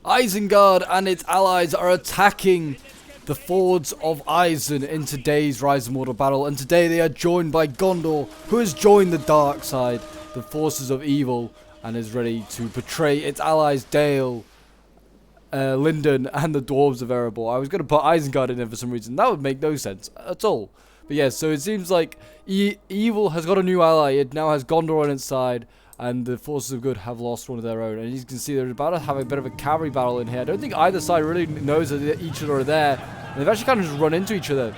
Isengard and its allies are attacking the fords of Isen in today's Rise of Mordor battle, and today they are joined by Gondor, who has joined the dark side, the forces of evil, and is ready to betray its allies Dale, Lyndon, and the dwarves of Erebor. I was going to put Isengard in there for some reason. That would make no sense at all. But yeah, so it seems like evil has got a new ally. It now has Gondor on its side, and the forces of good have lost one of their own. And you can see they're about to have a bit of a cavalry battle in here. I don't think either side really knows that each other are there. And they've actually kind of just run into each other.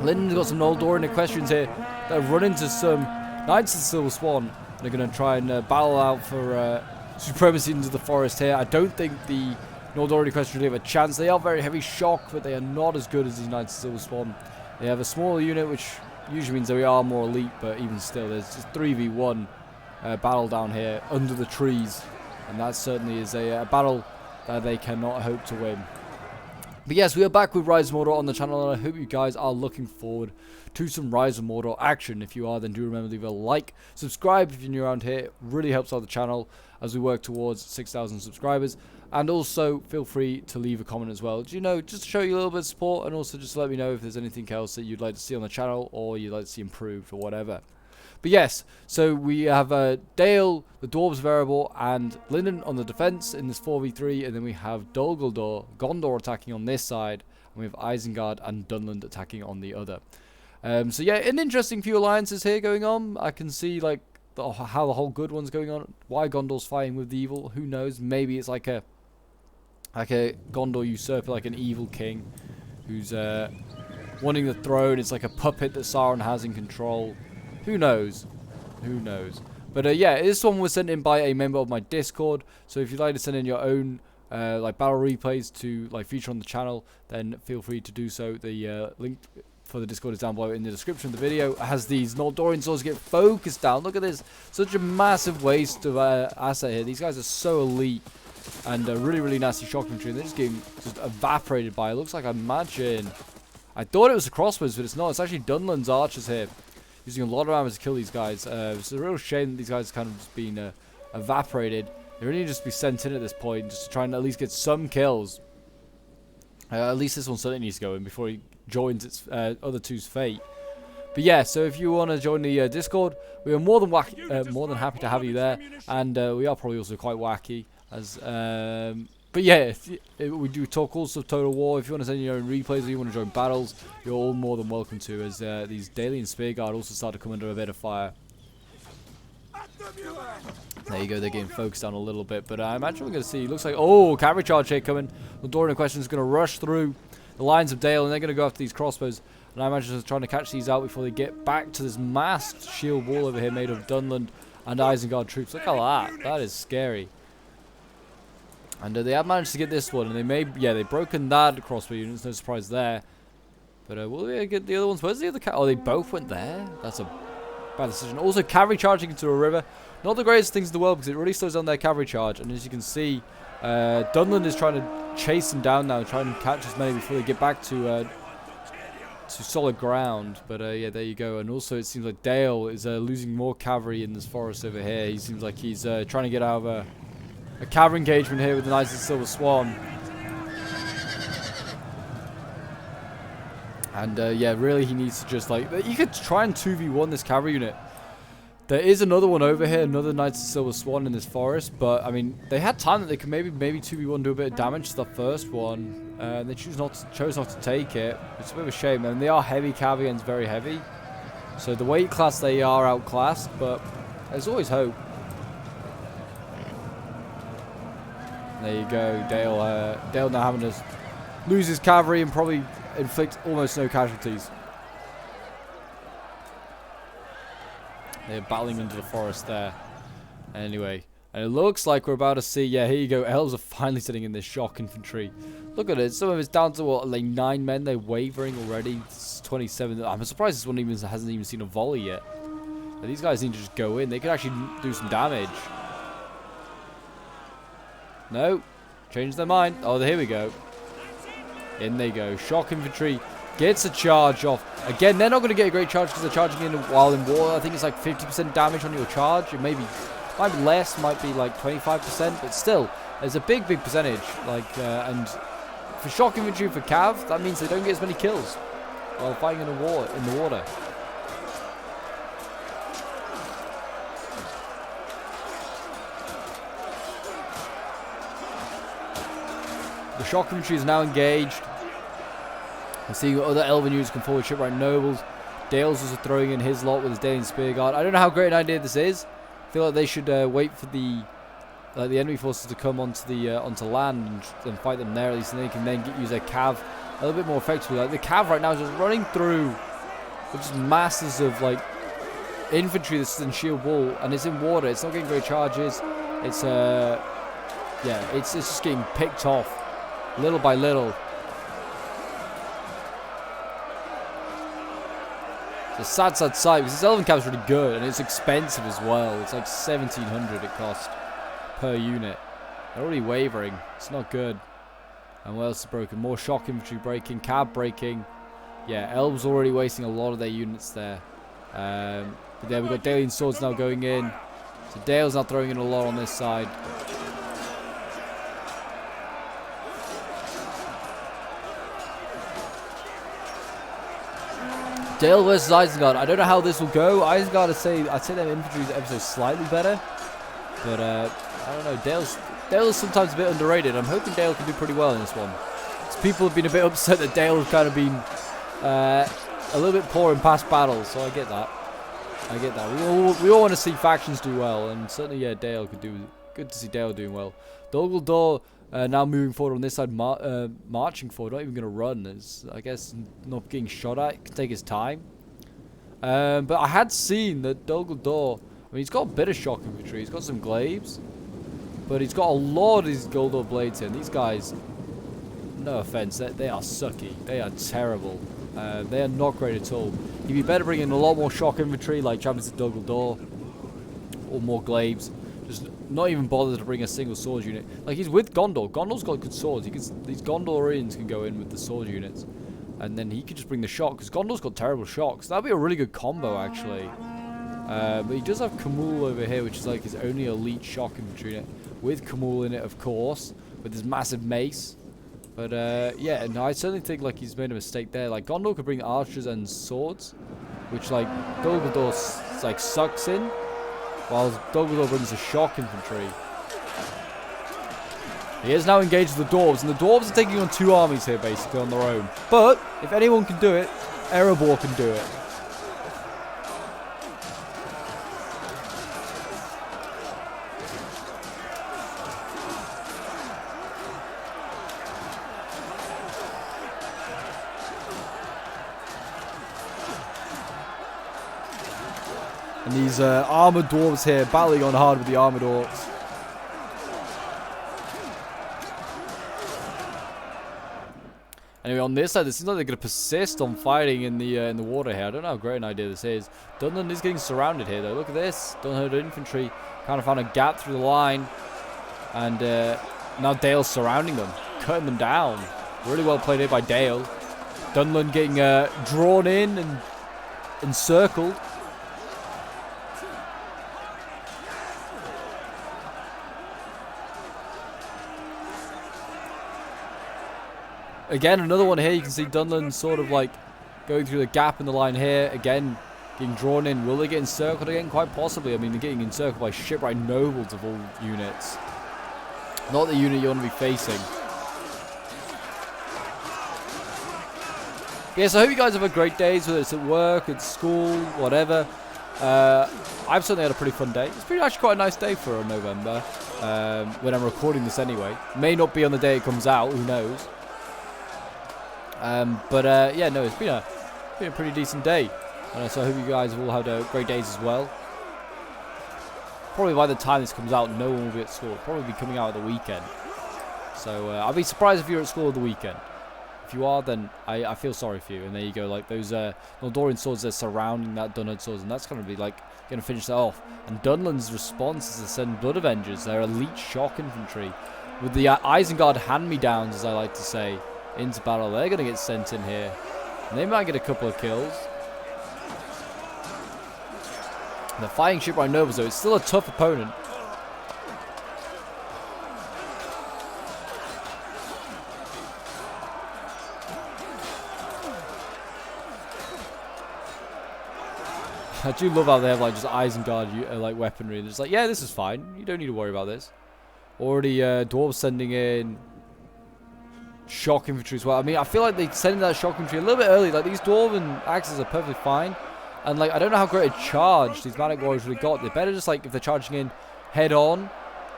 Lyndon's got some Noldorian equestrians here that have run into some Knights of the Silver Swan. They're going to try and battle out for supremacy into the forest here. I don't think the Noldorian equestrians have a chance. They are very heavy shock, but they are not as good as the Knights of the Silver Swan. They have a smaller unit, which usually means they are more elite, but even still, there's just 3v1 battle down here under the trees, and that certainly is a battle that they cannot hope to win. But yes, we are back with Rise of Mordor on the channel, and I hope you guys are looking forward to some Rise of Mordor action. If you are, then do remember to leave a like, subscribe if you're new around here. It really helps out the channel as we work towards 6,000 subscribers. And also feel free to leave a comment as well, you know, just to show you a little bit of support, and also just let me know if there's anything else that you'd like to see on the channel or you'd like to see improved or whatever. But yes, so we have Dale, the dwarves of Erebor, and Lyndon on the defense in this 4v3, and then we have Dol Guldur, Gondor attacking on this side, and we have Isengard and Dunland attacking on the other. So yeah, an interesting few alliances here going on. I can see like how the whole good one's going on. Why Gondor's fighting with the evil, who knows? Maybe it's like a Gondor usurper, like an evil king who's wanting the throne. It's like a puppet that Sauron has in control. Who knows? Who knows? But yeah, this one was sent in by a member of my Discord. So if you'd like to send in your own like battle replays to like feature on the channel, then feel free to do so. The link for the Discord is down below in the description of the video. It has these Noldorian swords get focused down. Look at this. Such a massive waste of asset here. These guys are so elite. And really, really nasty shock infantry. And they're just getting evaporated by it. Looks like, I imagine, I thought it was the crossbows, but it's not. It's actually Dunland's archers here, using a lot of ammo to kill these guys. It's a real shame that these guys kind of just been evaporated. They really need to just be sent in at this point, just to try and at least get some kills. At least this one certainly needs to go in before he joins its other two's fate. But yeah, so if you want to join the Discord, we are more than happy to have you there, and we are probably also quite wacky. But yeah, we do talk also Total War. If you want to send your own replays or you want to join battles, you're all more than welcome to, as these Dalian Spearguard also start to come under a bit of fire. There you go, they're getting focused on a little bit, but I imagine we're going to see, looks like, oh, cavalry charge here coming. Noldorian equestrian is going to rush through the lines of Dale, and they're going to go after these crossbows, and I imagine they're trying to catch these out before they get back to this masked shield wall over here made of Dunland and Isengard troops. Look at that is scary. And they have managed to get this one, and they've broken that crossbow unit. There's no surprise there. But will they get the other ones? Where's the other oh, they both went there? That's a bad decision. Also, cavalry charging into a river. Not the greatest things in the world, because it really slows down their cavalry charge. And as you can see, Dunland is trying to chase them down now, trying to catch as many before they get back to solid ground. But yeah, there you go. And also, it seems like Dale is losing more cavalry in this forest over here. He seems like he's trying to get out of a cavalry engagement here with the Knights of the Silver Swan. And yeah, really he needs to just like, you could try and 2v1 this cavalry unit. There is another one over here, another Knights of the Silver Swan in this forest, but I mean, they had time that they could maybe 2v1 do a bit of damage to the first one. And they chose not to take it. It's a bit of a shame. I mean, they are heavy cavalry and very heavy. So the weight class, they are outclassed, but there's always hope. There you go, Dale now having to lose his cavalry and probably inflict almost no casualties. They're battling into the forest there. Anyway, and it looks like we're about to see, yeah, here you go, elves are finally sitting in this shock infantry. Look at it, some of it's down to what, like 9 men, they're wavering already. It's 27, I'm surprised this one hasn't even seen a volley yet. But these guys need to just go in, they could actually do some damage. No, change their mind. Oh, here we go. In they go. Shock infantry gets a charge off. Again, they're not going to get a great charge because they're charging in while in war. I think it's like 50% damage on your charge. It may be Might be less, might be like 25%, but still, there's a big percentage. Like, and for shock infantry for Cav, that means they don't get as many kills while fighting in the water. The shock infantry is now engaged. We're seeing other elven units come forward. Shipwright nobles. Dale's also throwing in his lot with his Dalian spear guard. I don't know how great an idea this is. I feel like they should wait for the enemy forces to come onto land and fight them there at least, and they can then use their cav a little bit more effectively. Like the cav right now is just running through with just masses of like infantry that's in shield wall, and it's in water. It's not getting great charges. It's it's just getting picked off little by little. It's a sad sight because this elven cav is really good and it's expensive as well. It's like 1,700 it cost per unit. They're already wavering. It's not good. And what else is broken? More shock infantry breaking, cav breaking. Yeah, elves already wasting a lot of their units there. But there we've got Dalian swords now going in. So Dale's now throwing in a lot on this side. Dale versus Isengard. I don't know how this will go. Isengard, I'd say their infantry is ever so slightly better, but I don't know. Dale's sometimes a bit underrated. I'm hoping Dale can do pretty well in this one. So people have been a bit upset that Dale has kind of been a little bit poor in past battles, so I get that. We all want to see factions do well, and certainly Dale could do. Good to see Dale doing well. Dol now moving forward on this side, marching forward, not even going to run. As I guess not getting shot at. It can take his time. But I had seen that Dol Guldur, I mean, he's got a bit of shock infantry. He's got some glaives. But he's got a lot of these Guldur blades here. And these guys, no offense, they are sucky. They are terrible. They are not great at all. He'd be better bringing in a lot more shock infantry, like Travis Dol Guldur, or more glaives. Just not even bother to bring a single sword unit. Like, he's with Gondor. Gondor's got good swords. These Gondorians can go in with the sword units. And then he could just bring the shock, because Gondor's got terrible shocks. That'd be a really good combo, actually. But he does have Kamul over here, which is like his only elite shock infantry unit. With Kamul in it, of course. With his massive mace. But, yeah, and I certainly think, like, he's made a mistake there. Like, Gondor could bring archers and swords. Which, like, Dol Guldur, like, sucks in. While Dol Guldur brings the shock infantry. He is now engaged with the dwarves, and the dwarves are taking on two armies here, basically, on their own. But, if anyone can do it, Erebor can do it. And these armored dwarves here battling on hard with the armored orcs. Anyway, on this side, it seems like they're going to persist on fighting in the water here. I don't know how great an idea this is. Dunland is getting surrounded here, though. Look at this. Dunland infantry kind of found a gap through the line. And now Dale's surrounding them, cutting them down. Really well played here by Dale. Dunland getting drawn in and encircled. Again, another one here. You can see Dunland sort of like going through the gap in the line here. Again, getting drawn in. Will they get encircled again? Quite possibly. I mean, they're getting encircled by shipwright nobles of all units. Not the unit you want to be facing. Yeah, so I hope you guys have a great days, whether it's at work, at school, whatever. I've certainly had a pretty fun day. It's pretty actually quite a nice day for November. When I'm recording this anyway. May not be on the day it comes out. Who knows? Yeah, no, it's been a pretty decent day. So I hope you guys have all had great days as well. Probably by the time this comes out, no one will be at school. It'll probably be coming out at the weekend. So I'll be surprised if you're at school at the weekend. If you are, then I feel sorry for you. And there you go, like those Noldorian swords, they're surrounding that Dunland swords, and that's going to be like going to finish that off. And Dunland's response is to send Blood Avengers, their elite shock infantry, with the Isengard hand-me-downs, as I like to say, into battle. They're going to get sent in here, and they might get a couple of kills. The fighting shipwright nobles, though, it's still a tough opponent. I do love how they have like just Isengard like weaponry. And it's like, yeah, this is fine. You don't need to worry about this. Already dwarves sending in shock infantry as well. I mean, I feel like they send in that shock infantry a little bit early. Like these dwarven axes are perfectly fine. And like I don't know how great a charge these Manic Warriors really got. They better just like if they're charging in head on.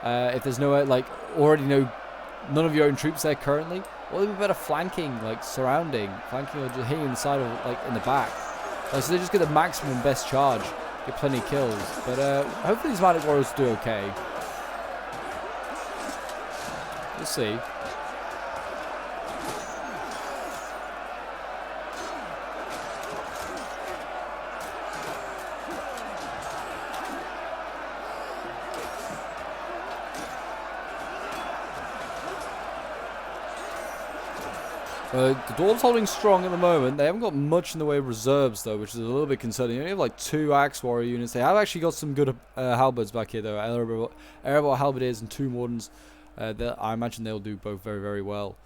If there's no like already none of your own troops there currently, or they'd be better flanking, like flanking or just hitting the side of like in the back. So they just get the maximum best charge, get plenty of kills. But hopefully these Manic Warriors do okay. We'll see. The Dwarves holding strong at the moment. They haven't got much in the way of reserves, though, which is a little bit concerning. They only have like 2 Axe Warrior units. They have actually got some good halberds back here, though. Erebor halberdiers and 2 Wardens. I imagine they'll do both very, very well.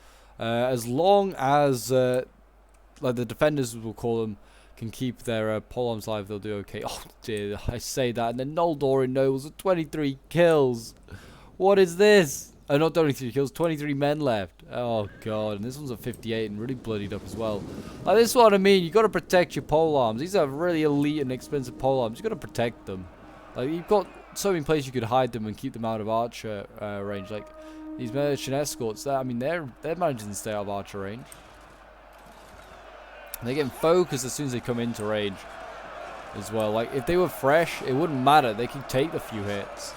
As long as like the defenders, we'll call them, can keep their polearms alive, they'll do okay. Oh, dear, I say that. And then Noldor Nobles with 23 kills. What is this? Oh, not 23 kills, 23 men left. Oh, God. And this one's at 58 and really bloodied up as well. Like, this is what I mean. You got to protect your polearms. These are really elite and expensive polearms. You got to protect them. Like, you've got so many places you could hide them and keep them out of archer range. Like, these merchant escorts, I mean, they're managing to stay out of archer range. And they're getting focused as soon as they come into range as well. Like, if they were fresh, it wouldn't matter. They could take the few hits.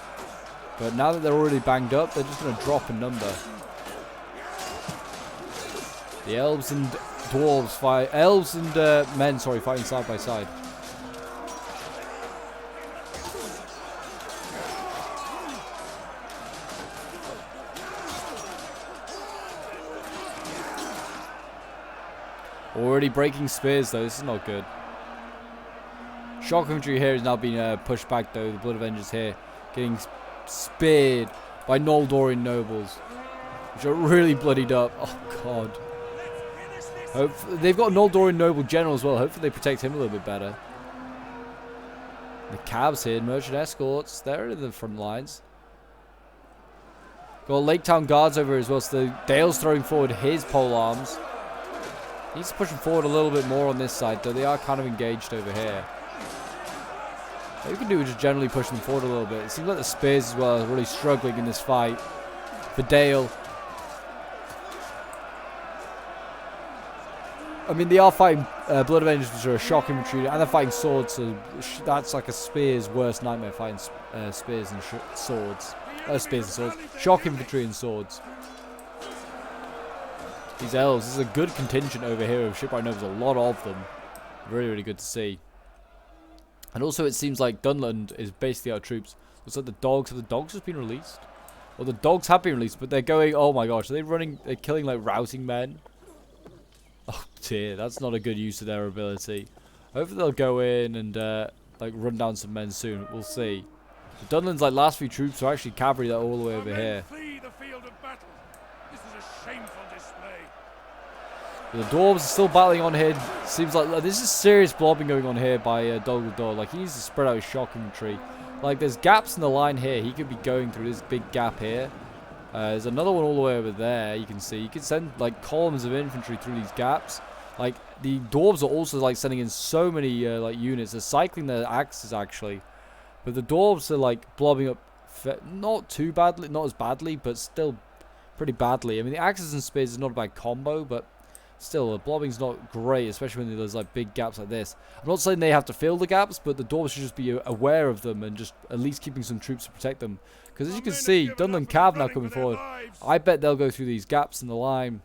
But now that they're already banged up, they're just going to drop in number. The elves and dwarves fight. Elves and men, sorry, fighting side by side. Already breaking spears, though. This is not good. Shock infantry here is now being pushed back, though. The Blood Avengers here getting speared by Noldorian nobles, which are really bloodied up. Oh, God. They've got a Noldorian noble general as well. Hopefully they protect him a little bit better. The cabs here, merchant escorts, they're in the front lines. Got Lake Town guards over here as well, so Dale's throwing forward his polearms. He's pushing forward a little bit more on this side, though they are kind of engaged over here. What you can do is just generally push them forward a little bit. It seems like the spears as well are really struggling in this fight for Dale. I mean, they are fighting Blood Avengers, which are a shock infantry, and they're fighting swords, so that's like a spear's worst nightmare, fighting spears and swords. Spears and swords. Shock infantry and swords. These elves, this is a good contingent over here of shipwright nobles, a lot of them. Really, really good to see. And also it seems like Dunland is basically out of troops. Looks like the dogs, have the dogs just been released? Well, the dogs have been released, but they're going, oh my gosh, are they running, they're killing like routing men? Oh dear, that's not a good use of their ability. Hopefully they'll go in and like run down some men soon, we'll see. The Dunland's like last few troops are actually cavalry that are all the way over here. The dwarves are still battling on here. Seems like this is serious blobbing going on here by Dol. Like he needs to spread out his shock infantry. Like there's gaps in the line here. He could be going through this big gap here. There's another one all the way over there. You can see. You can send like columns of infantry through these gaps. Like the dwarves are also like sending in so many like units. They're cycling their axes actually, but the dwarves are like blobbing up not too badly, not as badly, but still pretty badly. I mean the axes and spears is not a bad combo, but still, the blobbing's not great, especially when there's like big gaps like this. I'm not saying they have to fill the gaps, but the dwarves should just be aware of them and just at least keeping some troops to protect them. Because as you can see, Dunland Cav now coming forward. I bet they'll go through these gaps in the line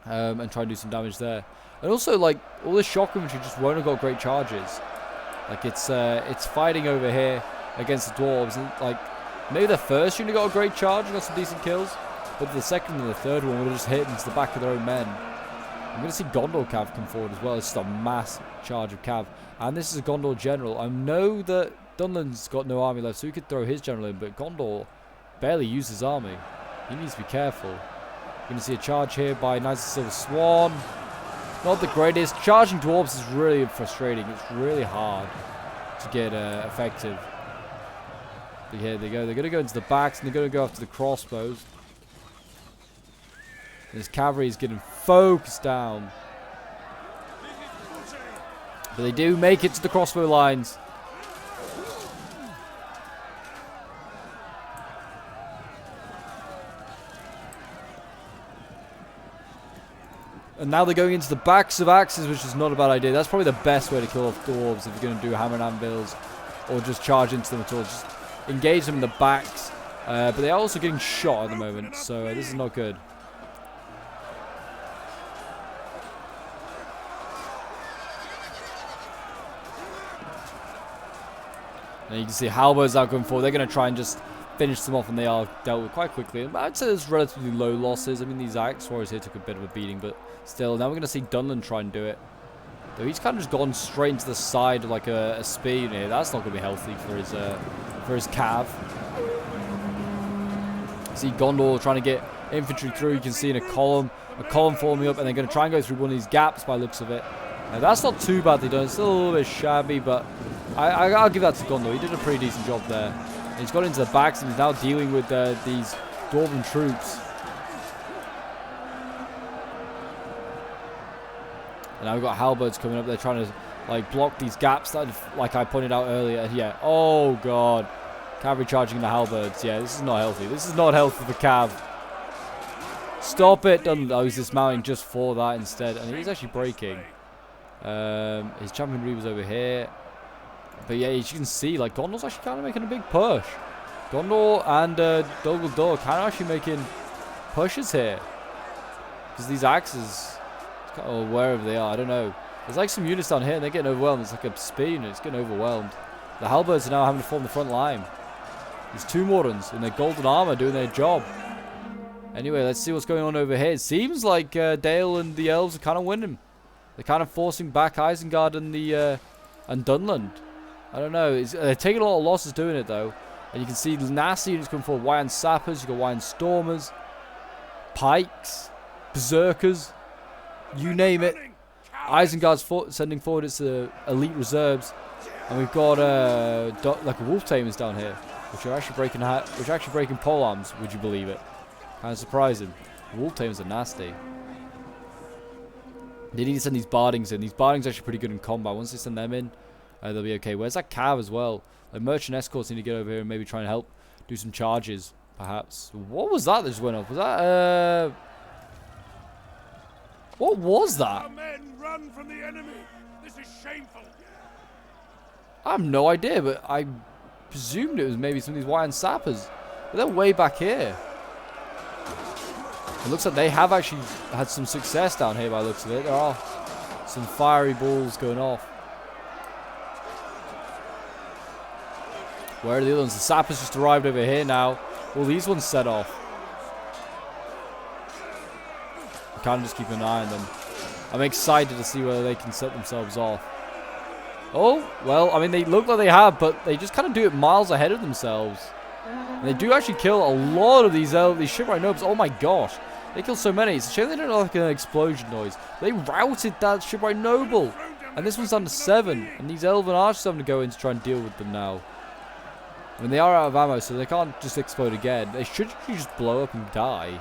and try and do some damage there. And also, like, all this shock infantry just won't have got great charges. Like, it's fighting over here against the dwarves. And, like, maybe the first unit got a great charge and got some decent kills. But the second and the third one would have just hit into the back of their own men. I'm going to see Gondor Cav come forward as well. It's just a mass charge of Cav. And this is a Gondor general. I know that Dunland's got no army left, so he could throw his general in. But Gondor barely used his army. He needs to be careful. We're going to see a charge here by Knights of Silver Swan. not the greatest. Charging dwarves is really frustrating. It's really hard to get effective. But here they go. They're going to go into the backs, and they're going to go after the crossbows. This cavalry is getting focused down. But they do make it to the crossbow lines. And now they're going into the backs of axes, which is not a bad idea. That's probably the best way to kill off dwarves if you're going to do hammer and anvils, or just charge into them at all. Just engage them in the backs. But they are also getting shot at the moment, so this is not good. And you can see halberds are going forward. They're going to try and just finish them off, and they are dealt with quite quickly. And I'd say there's relatively low losses. I mean, these axe warriors here took a bit of a beating, but still. Now we're going to see Dunland try and do it. Though he's kind of just gone straight into the side like a spear here. That's not going to be healthy for his cav. See Gondor trying to get infantry through. You can see in a column forming up, and they're going to try and go through one of these gaps by the looks of it. Now, that's not too badly done. It's still a little bit shabby, but I'll give that to Gondor. He did a pretty decent job there. And he's got into the backs, and he's now dealing with these dwarven troops. And now we've got halberds coming up. They're trying to like block these gaps that, like I pointed out earlier. And yeah, oh god, cavalry charging the halberds. Yeah, this is not healthy. This is not healthy for cav. Stop it! Oh, he's dismounting just for that instead, and he's actually breaking. His champion reaver's over here. But yeah, as you can see, like Gondor's actually kind of making a big push. Gondor and Dol kind of actually making pushes here. Because these axes, or wherever they are, I don't know. There's like some units down here, and they're getting overwhelmed. It's like a speed unit, it's getting overwhelmed. The halberds are now having to form the front line. There's two Mordorans in their golden armor doing their job. Anyway, let's see what's going on over here. It seems like Dale and the elves are kind of winning. They're kind of forcing back Isengard and Dunland. I don't know. They're taking a lot of losses doing it, though. And you can see nasty units coming forward. Wyand Sappers, you've got Wyand Stormers, Pikes, Berserkers, you name it. Isengard's sending forward its elite reserves. And we've got like a wolf tamers down here, which are actually breaking pole arms, would you believe it? Kind of surprising. The wolf tamers are nasty. They need to send these bardings in. These bardings are actually pretty good in combat. Once they send them in, they'll be okay. Where's that cav as well? Like merchant escorts need to get over here and maybe try and help do some charges, perhaps. What was that just went off? Was that what was that? Our men run from the enemy. This is shameful. I have no idea, but I presumed it was maybe some of these Wyand Sappers. But they're way back here. It looks like they have actually had some success down here by the looks of it. There are some fiery balls going off. Where are the other ones? The Sappers just arrived over here now. All these ones set off. I can't just keep an eye on them. I'm excited to see whether they can set themselves off. Oh, well, I mean, they look like they have, but they just kind of do it miles ahead of themselves. And they do actually kill a lot of these shipwright nobles. Oh my gosh. They kill so many. It's a shame they don't have like an explosion noise. They routed that shipwright noble. And this one's down to 7. And these elven archers having to go in to try and deal with them now. I mean, they are out of ammo, so they can't just explode again. They should just blow up and die.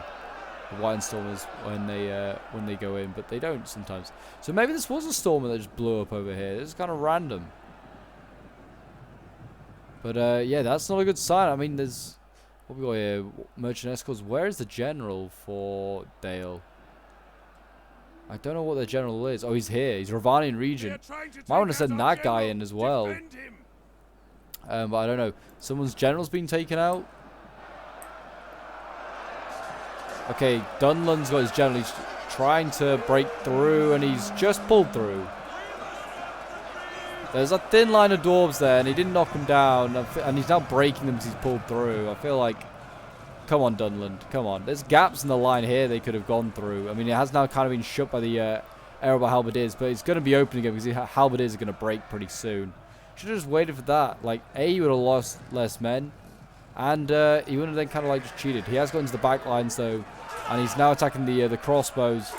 The Wyand Stormers when they go in, but they don't sometimes. So maybe this was a stormer that just blew up over here. It's kind of random. But yeah, that's not a good sign. I mean, there's what we got here. Merchant escorts. Where is the general for Dale? I don't know what the general is. Oh, he's here. He's Ravanian Regent. Might want to send that guy in as well. But I don't know. Someone's general's been taken out. Okay, Dunland's got his general. He's trying to break through, and he's just pulled through. There's a thin line of dwarves there, and he didn't knock them down, and he's now breaking them as he's pulled through. I feel like, come on, Dunland, come on. There's gaps in the line here they could have gone through. I mean, it has now kind of been shut by the Erebor Halberdiers, but it's going to be open again because the Halberdiers are going to break pretty soon. Should have just waited for that. Like, A, he would have lost less men, and he would have then kind of like just cheated. He has got into the back lines though, and he's now attacking the crossbows.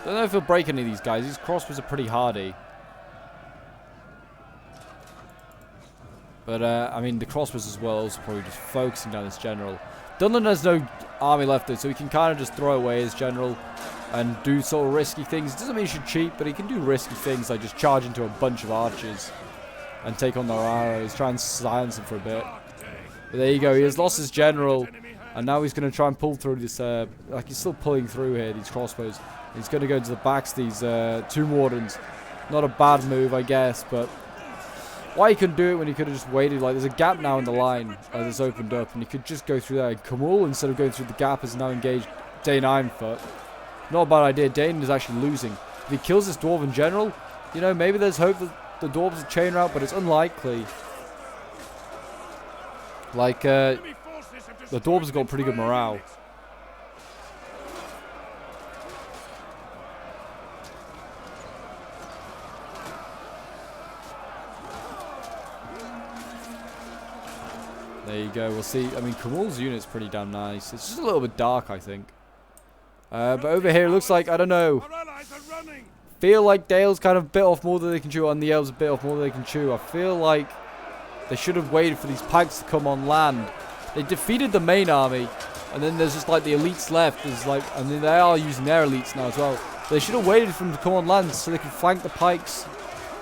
Don't know if he'll break any of these guys. These crossbows are pretty hardy. But, I mean, the crossbows as well, also probably just focusing down this general. Dunland has no army left, though, so he can kind of just throw away his general and do sort of risky things. It doesn't mean he should cheat, but he can do risky things, like just charge into a bunch of archers and take on their arrows, try and silence them for a bit. But there you go, he has lost his general, and now he's going to try and pull through this, like he's still pulling through here, these crossbows. He's going to go into the backs, these Tomb Wardens. Not a bad move, I guess, but why he couldn't do it when he could have just waited? Like, there's a gap now in the line as it's opened up, and he could just go through there. And Kamul, instead of going through the gap, has now engaged Dane Ironfoot. Not a bad idea. Dane is actually losing. If he kills this dwarven general, you know, maybe there's hope that the dwarves will chain route, but it's unlikely. Like, the dwarves have got pretty good morale. There you go. We'll see. I mean, Kamul's unit's pretty damn nice. It's just a little bit dark, I think. But over here, it looks like, I don't know. Feel like Dale's kind of bit off more than they can chew, and the elves a bit off more than they can chew. I feel like they should have waited for these pikes to come on land. They defeated the main army, and then there's just like the elites left. There's like, and then they are using their elites now as well. But they should have waited for them to come on land so they could flank the pikes,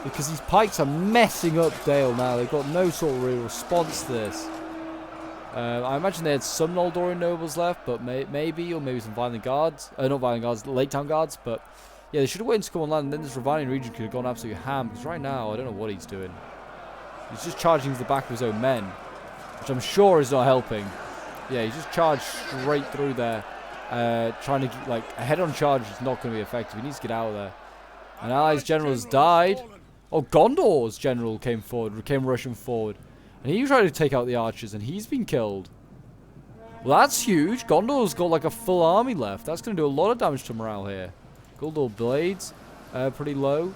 because these pikes are messing up Dale now. They've got no sort of real response to this. I imagine they had some Noldorian nobles left, but maybe some Violent Guards. Not Violent Guards, Lake Town Guards. But yeah, they should have waited to come on land, and then this Ravanian region could have gone absolutely ham. Because right now, I don't know what he's doing. He's just charging to the back of his own men, which I'm sure is not helping. Yeah, he's just charged straight through there, trying to like a head-on charge is not going to be effective. He needs to get out of there. And Allies general has died. Oh, Gondor's general came rushing forward. And he tried to take out the archers, and he's been killed. Well, that's huge. Gondor's got like a full army left. That's going to do a lot of damage to morale here. Gondor blades, pretty low.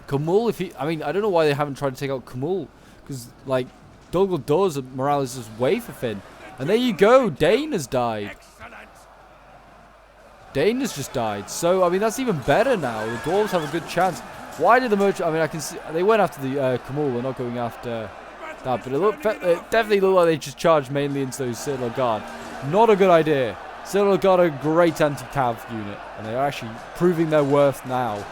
Kamul, if he... I mean, I don't know why they haven't tried to take out Kamul. Because, like, Dol Guldur morale is just way for thin. And there you go. Dane has died. Dane has just died. So, I mean, that's even better now. The dwarves have a good chance. Why did the merchant... I mean, I can see... They went after the Kamul. They're not going after... that, but it definitely looked like they just charged mainly into those Citadel Guard. Not a good idea. Citadel Guard are a great anti-cav unit, and they are actually proving their worth now.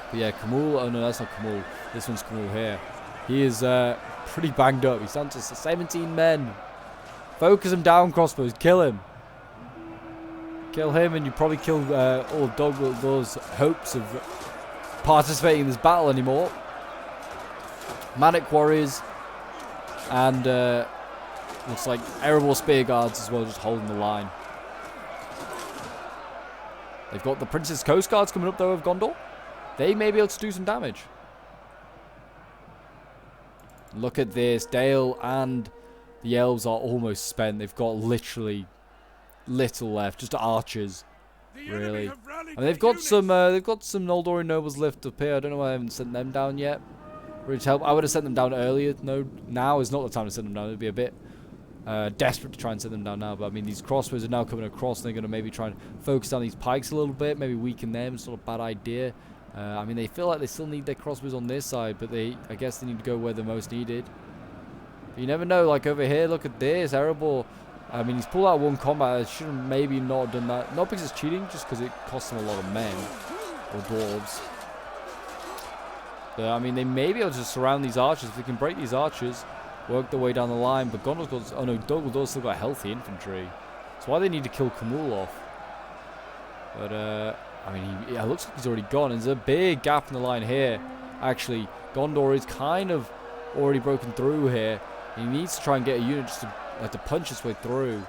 But yeah, Kamul. Oh no, that's not Kamul. This one's Kamul here. He is pretty banged up. He's down to 17 men. Focus him down, crossbows. Kill him. Kill him, and you probably kill all of Douglas' hopes of participating in this battle anymore. Manic warriors, and looks like Erebor spear guards as well, just holding the line. They've got the Prince's Coast Guards coming up though of Gondor. They may be able to do some damage. Look at this. Dale and the elves are almost spent. They've got literally little left, just archers, really. And they've got some Noldorian nobles left up here. I don't know why I haven't sent them down yet. Really to help. I would have sent them down earlier. No, now is not the time to send them down. It'd be a bit desperate to try and send them down now. But I mean, these crossbows are now coming across, and they're going to maybe try and focus on these pikes a little bit, maybe weaken them. It's not a bad idea. I mean, they feel like they still need their crossbows on this side, but I guess they need to go where they're most needed. But you never know. Like over here, look at this, Erebor. I mean, he's pulled out one combat. I should have maybe not done that. Not because it's cheating, just because it costs him a lot of men. Or dwarves. But, I mean, they may be able to surround these archers. If they can break these archers, work their way down the line. But Gondor's got... Oh, no, Gondor's still got healthy infantry. That's why they need to kill Kamul off. But, I mean, it looks like he's already gone. And there's a big gap in the line here. Actually, Gondor is kind of already broken through here. He needs to try and get a unit just to... Like to punch its way through,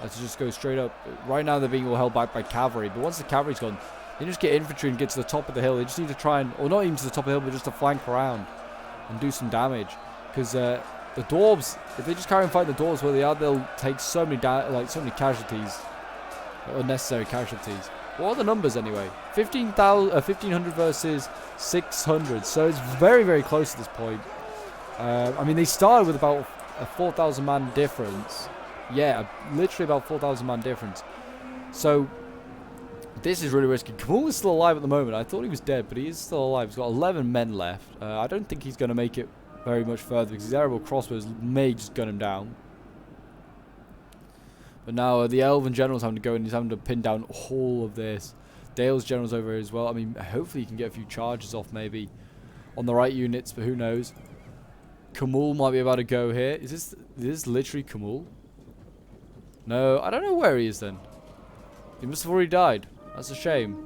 to just go straight up. Right now they're being all held back by cavalry, but once the cavalry's gone, they just get infantry and get to the top of the hill. They just need to try and, or not even to the top of the hill, but just to flank around and do some damage. Because the dwarves, if they just carry on fighting the dwarves where they are, they'll take so many casualties, unnecessary casualties. What are the numbers anyway? 1500 versus 600, so it's very, very close at this point. I mean, they started with about a 4,000 man difference. Yeah, literally about 4,000 man difference. So this is really risky. Kamul is still alive at the moment. I thought he was dead, but he is still alive. He's got 11 men left. I don't think he's going to make it very much further because his arrow crossbows may just gun him down. But now the Elven general's having to go and he's having to pin down all of this. Dale's general's over here as well. I mean, hopefully he can get a few charges off maybe on the right units, but who knows. Kamul might be about to go here. Is this literally Kamul? No, I don't know where he is then. He must have already died. That's a shame.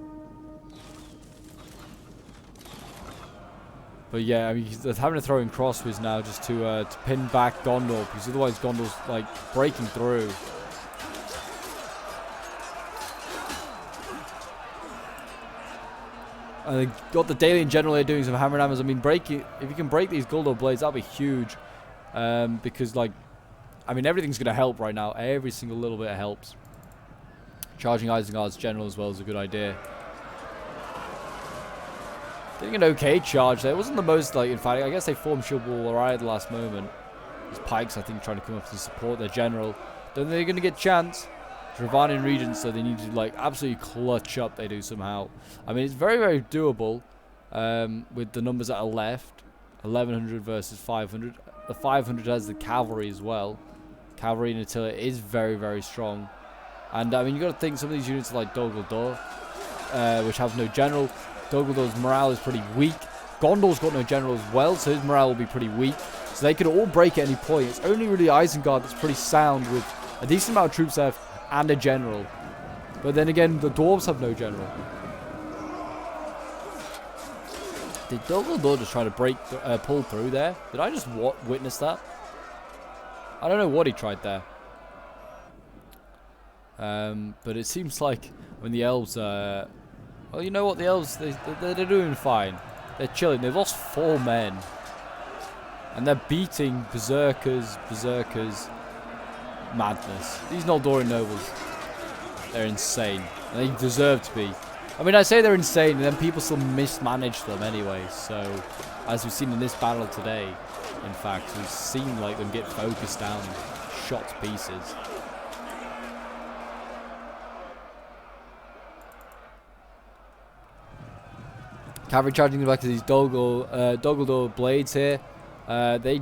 But yeah, I mean, they're having to throw in crossbows now just to pin back Gondor, because otherwise Gondor's like breaking through. And they got the Dalian general here doing some hammer and hammers. I mean, if you can break these Gondor blades, that'll be huge. Because like, I mean, everything's gonna help right now. Every single little bit helps. Charging Isengard's general as well is a good idea. Getting an okay charge there. It wasn't the most, like, in fact, I guess they formed shield wall alright at the last moment. These pikes, I think, trying to come up to support their general. Don't think they're going to get a chance. Dravanian Regents, so they need to, like, absolutely clutch up. They do somehow. I mean, it's very, very doable with the numbers that are left. 1,100 versus 500. The 500 has the cavalry as well. Cavalry and artillery is very, very strong. And, I mean, you got to think some of these units are like Dol Guldur, which have no general. Dol Guldur's morale is pretty weak. Gondor's got no general as well, so his morale will be pretty weak. So they could all break at any point. It's only really Isengard that's pretty sound with a decent amount of troops left and a general. But then again, the dwarves have no general. Did Dol Guldur just try to pull through there? Did I just witness that? I don't know what he tried there. But it seems like when the elves, well, you know what, the elves, they're doing fine. They're chilling. They've lost 4 men. And they're beating berserkers. Madness. These Noldorian nobles, they're insane. And they deserve to be. I mean, I say they're insane, and then people still mismanage them anyway. So, as we've seen in this battle today, in fact, we've seen like them get focused down, shot to pieces. Cavalry charging back to these Dol Guldur blades here. They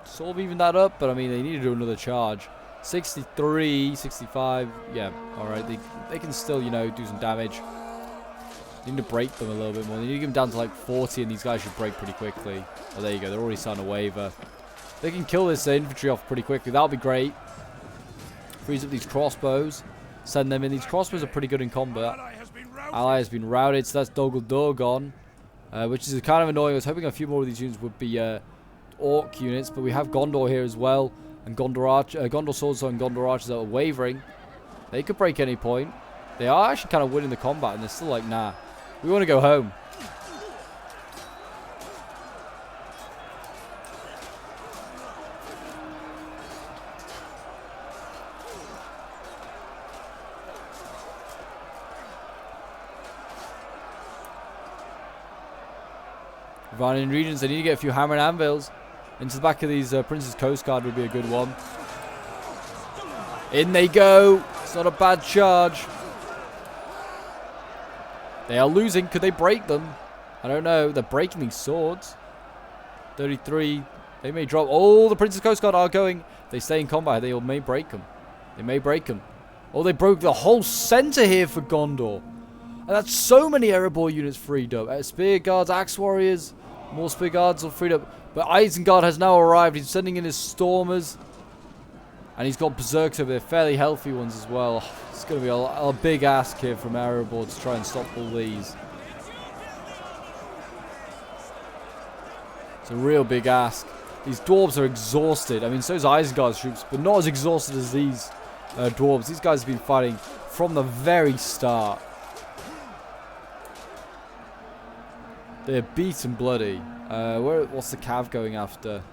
sort of evened that up, but I mean, they need to do another charge. 63, 65, yeah, alright. They can still, you know, do some damage. They need to break them a little bit more. They need to get them down to like 40, and these guys should break pretty quickly. Oh, there you go. They're already starting to waver. They can kill this infantry off pretty quickly. That'll be great. Freeze up these crossbows. Send them in. These crossbows are pretty good in combat. Ally has been routed, so that's Dol Guldur gone. Which is kind of annoying. I was hoping a few more of these units would be Orc units, but we have Gondor here as well. And Gondor swords and Gondor archers that are wavering. They could break any point. They are actually kind of winning the combat, and they're still like, nah. We want to go home. Rwandan regions, they need to get a few hammer and anvils into the back of these Prince's Coast Guard would be a good one. In they go. It's not a bad charge. They are losing. Could they break them? I don't know. They're breaking these swords. 33. They may drop. Oh, the Prince's Coast Guard are going. They stay in combat. They may break them. They may break them. Oh, they broke the whole center here for Gondor. And that's so many Erebor units freed up. Spear Guards, Axe Warriors. More Spear Guards are freed up. But Isengard has now arrived. He's sending in his Stormers. And he's got Berserkers over there. Fairly healthy ones as well. It's going to be a big ask here from Erebor to try and stop all these. It's a real big ask. These dwarves are exhausted. I mean, so is Isengard's troops, but not as exhausted as these dwarves. These guys have been fighting from the very start. They're beaten bloody. What's the Cav going after?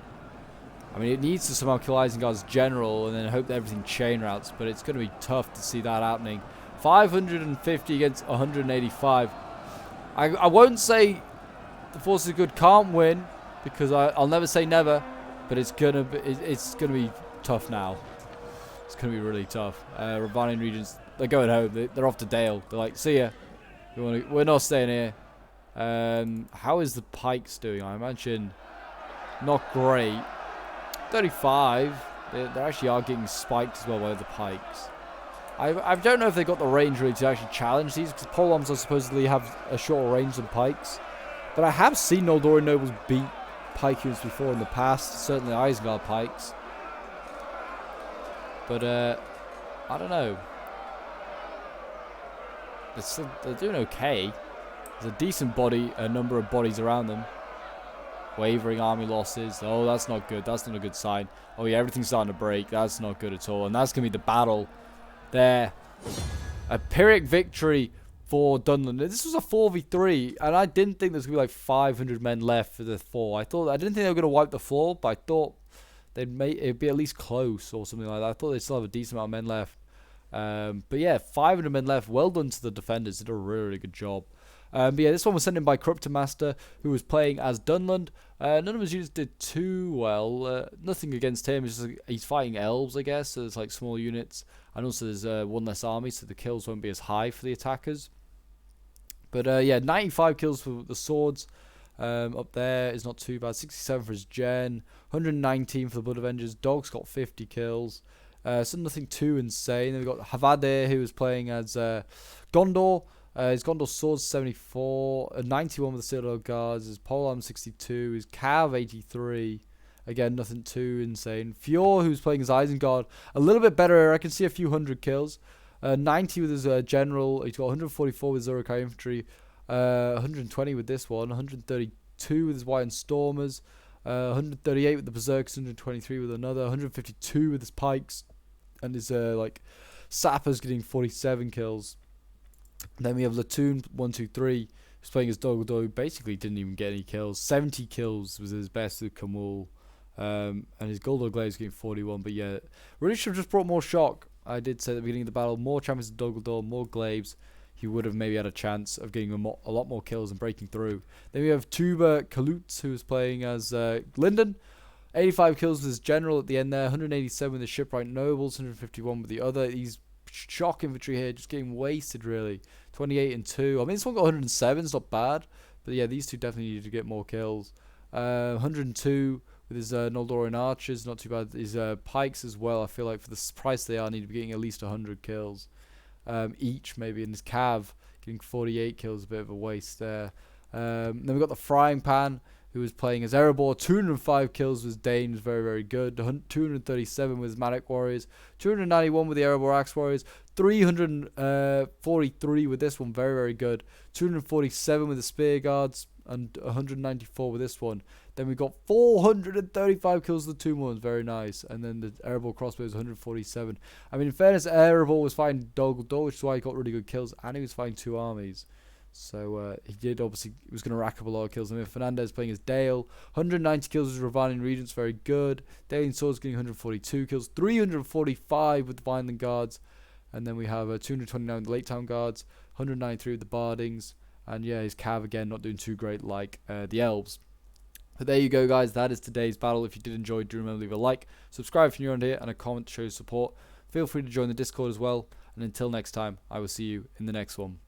I mean, it needs to somehow kill Isengard's general and then hope that everything chain routes, but it's going to be tough to see that happening. 550 against 185. I won't say the forces are good can't win, because I'll never say never, but it's gonna be tough now. It's gonna be really tough. Ravanian Regents, they're going home. They're off to Dale. They're like, see ya. We're not staying here. How is the Pikes doing? I imagine not great. 35. They actually are getting spiked as well by the Pikes. I don't know if they got the range really to actually challenge these, because polearms are supposedly have a shorter range than Pikes. But I have seen Noldorian nobles beat Pike units before in the past, certainly Isengard Pikes. But I don't know. They're doing okay. There's a decent number of bodies around them. Wavering army losses. Oh, that's not good. That's not a good sign. Oh yeah, everything's starting to break. That's not good at all. And that's going to be the battle there. A Pyrrhic victory for Dunland. This was a 4v3, and I didn't think there's going to be like 500 men left for the 4. I didn't think they were going to wipe the floor, but I thought it'd be at least close or something like that. I thought they'd still have a decent amount of men left. But yeah, 500 men left. Well done to the defenders. Did a really, really good job. But yeah, this one was sent in by Corruptor Master, who was playing as Dunland. None of his units did too well. Nothing against him. It's just, he's fighting elves, I guess. So it's like small units. And also there's one less army, so the kills won't be as high for the attackers. But yeah, 95 kills for the swords. Up there is not too bad. 67 for his gen. 119 for the Blood Avengers. Dogs got 50 kills. So nothing too insane. Then we've got Havadeh, who was playing as Gondor. His Gondor Swords 74, 91 with the Citadel Guards, his Polearm 62, his Cav 83. Again, nothing too insane. Fjord, who's playing as Isengard, a little bit better. I can see a few hundred kills. 90 with his General. He's got 144 with his Uruk-hai Infantry. 120 with this one. 132 with his White and Stormers. 138 with the Berserkers. 123 with another. 152 with his Pikes. And his Sappers getting 47 kills. Then we have Latoon 123, who's playing as Dogdo, who basically didn't even get any kills. 70 kills was his best with Kamul. And his Goldor Glaives getting 41. But yeah, really should have just brought more shock. I did say at the beginning of the battle, more champions of Dogdo, more Glaives. He would have maybe had a chance of getting a lot more kills and breaking through. Then we have Tuba Kalutz, who is playing as Linden. 85 kills with his General at the end there. 187 with the Shipwright Nobles. 151 with the other. He's shock infantry here, just getting wasted really. 28 and 2. I mean, this one got 107, it's not bad. But yeah, these two definitely need to get more kills. 102 with his Noldorian archers, not too bad. His pikes as well, I feel like for the price they are, need to be getting at least 100 kills each maybe. And his Cav getting 48 kills, a bit of a waste there. Then we've got the Frying Pan, who was playing as Erebor. 205 kills with Dane, was very, very good. 237 with his Manic Warriors. 291 with the Erebor Axe Warriors. 343 with this one, very, very good. 247 with the Spear Guards. And 194 with this one. Then we got 435 kills with the Tomb ones, very nice. And then the Erebor Crossbows 147. I mean, in fairness, Erebor was fighting Dogdo, which is why he got really good kills. And he was fighting 2 armies. So he was going to rack up a lot of kills. I mean, Fernandez playing as Dale, 190 kills with Ravanian Regents, very good. Dale Swords getting 142 kills, 345 with the Vineland Guards, and then we have 229 with the Lake Town Guards, 193 with the Bardings, and yeah, his Cav again not doing too great like the Elves. But there you go, guys. That is today's battle. If you did enjoy, do remember to leave a like, subscribe if you're new around here, and a comment to show your support. Feel free to join the Discord as well. And until next time, I will see you in the next one.